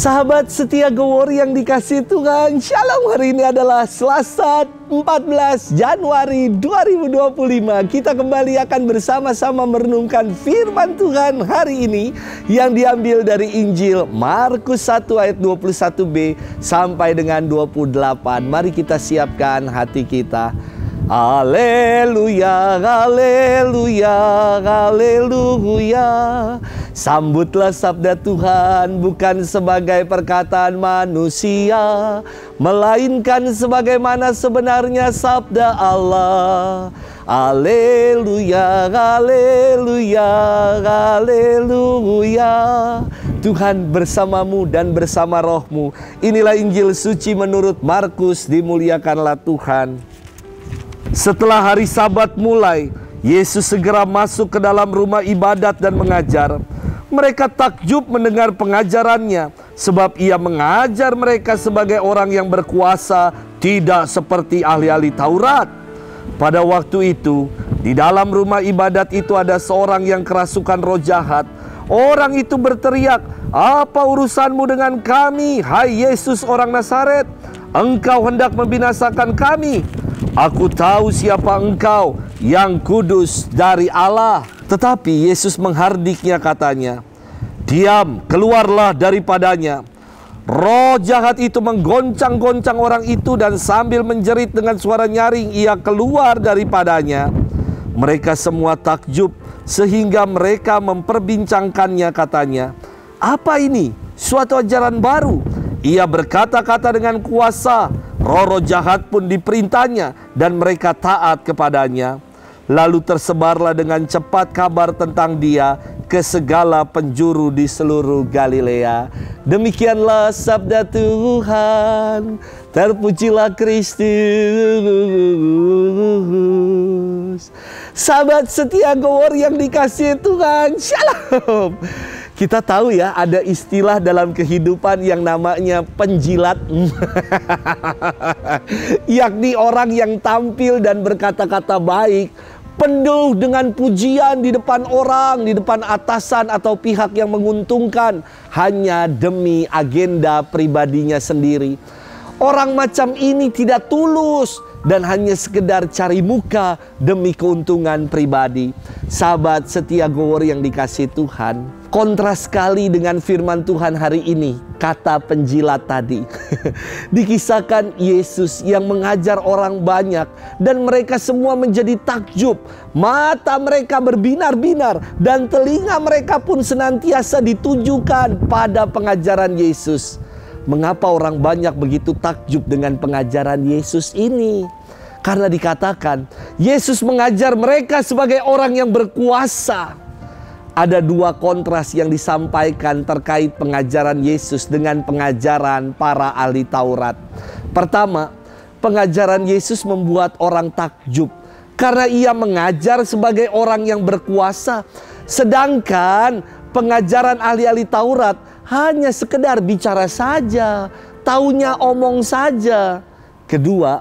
Sahabat setia Gewori yang dikasihi Tuhan, Shalom. Hari ini adalah Selasa 14 Januari 2025. Kita kembali akan bersama-sama merenungkan firman Tuhan hari ini yang diambil dari Injil Markus 1 ayat 21b sampai dengan 28. Mari kita siapkan hati kita. Haleluya, haleluya, haleluya. Sambutlah sabda Tuhan bukan sebagai perkataan manusia, melainkan sebagaimana sebenarnya sabda Allah. Haleluya, haleluya, haleluya. Tuhan bersamamu dan bersama rohmu. Inilah Injil suci menurut Markus, dimuliakanlah Tuhan. Setelah hari Sabat mulai, Yesus segera masuk ke dalam rumah ibadat dan mengajar. Mereka takjub mendengar pengajarannya, sebab ia mengajar mereka sebagai orang yang berkuasa, tidak seperti ahli-ahli Taurat. Pada waktu itu, di dalam rumah ibadat itu ada seorang yang kerasukan roh jahat. Orang itu berteriak, "Apa urusanmu dengan kami, hai Yesus orang Nazaret? Engkau hendak membinasakan kami. Aku tahu siapa engkau, yang kudus dari Allah." Tetapi Yesus menghardiknya, katanya, "Diam, keluarlah daripadanya." Roh jahat itu menggoncang-goncang orang itu, dan sambil menjerit dengan suara nyaring, ia keluar daripadanya. Mereka semua takjub, sehingga mereka memperbincangkannya, katanya, "Apa ini? Suatu ajaran baru. Ia berkata-kata dengan kuasa. Roh-roh jahat pun diperintahnya, dan mereka taat kepadanya." Lalu tersebarlah dengan cepat kabar tentang dia ke segala penjuru di seluruh Galilea. Demikianlah sabda Tuhan. Terpujilah Kristus. Sahabat setia Gewori yang dikasihi Tuhan, Shalom. Kita tahu ya, ada istilah dalam kehidupan yang namanya penjilat. Yakni orang yang tampil dan berkata-kata baik, penuh dengan pujian di depan orang, di depan atasan atau pihak yang menguntungkan, hanya demi agenda pribadinya sendiri. Orang macam ini tidak tulus dan hanya sekedar cari muka demi keuntungan pribadi. Sahabat setia Gewori yang dikasihi Tuhan, kontras sekali dengan firman Tuhan hari ini, kata penjilat tadi. Dikisahkan Yesus yang mengajar orang banyak, dan mereka semua menjadi takjub. Mata mereka berbinar-binar, dan telinga mereka pun senantiasa ditujukan pada pengajaran Yesus. Mengapa orang banyak begitu takjub dengan pengajaran Yesus ini? Karena dikatakan Yesus mengajar mereka sebagai orang yang berkuasa. Ada dua kontras yang disampaikan terkait pengajaran Yesus dengan pengajaran para ahli Taurat. Pertama, pengajaran Yesus membuat orang takjub karena ia mengajar sebagai orang yang berkuasa. Sedangkan pengajaran ahli-ahli Taurat hanya sekedar bicara saja, taunya omong saja. Kedua,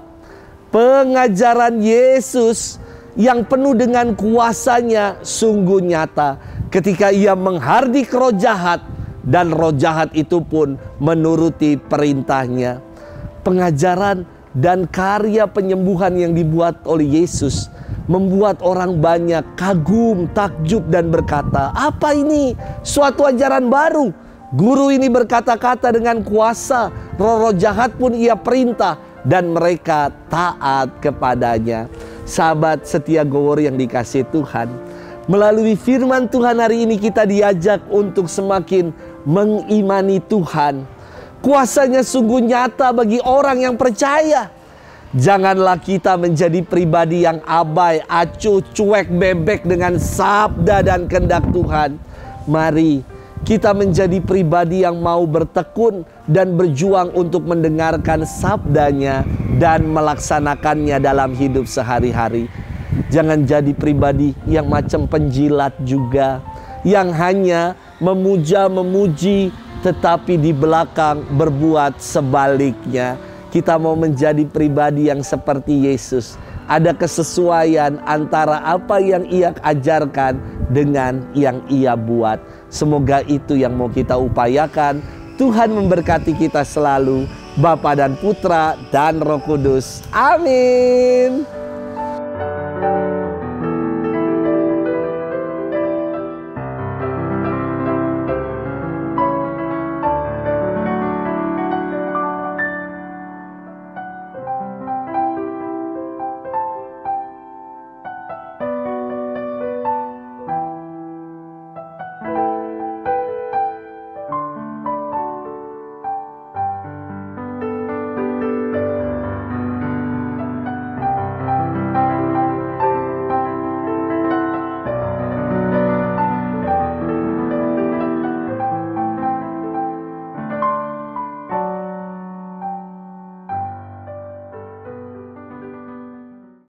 pengajaran Yesus yang penuh dengan kuasanya sungguh nyata ketika ia menghardik roh jahat, dan roh jahat itu pun menuruti perintahnya. Pengajaran dan karya penyembuhan yang dibuat oleh Yesus membuat orang banyak kagum, takjub, dan berkata, "Apa ini? Suatu ajaran baru. Guru ini berkata-kata dengan kuasa, roh-roh jahat pun ia perintah, dan mereka taat kepadanya." Sahabat setia Gewori yang dikasihi Tuhan, melalui firman Tuhan hari ini kita diajak untuk semakin mengimani Tuhan. Kuasanya sungguh nyata bagi orang yang percaya. Janganlah kita menjadi pribadi yang abai, acuh, cuek, bebek dengan sabda dan kehendak Tuhan. Mari kita menjadi pribadi yang mau bertekun dan berjuang untuk mendengarkan sabdanya dan melaksanakannya dalam hidup sehari-hari. Jangan jadi pribadi yang macam penjilat juga, yang hanya memuja-memuji tetapi di belakang berbuat sebaliknya. Kita mau menjadi pribadi yang seperti Yesus. Ada kesesuaian antara apa yang ia ajarkan dengan yang ia buat. Semoga itu yang mau kita upayakan. Tuhan memberkati kita selalu, Bapa dan Putra dan Roh Kudus. Amin.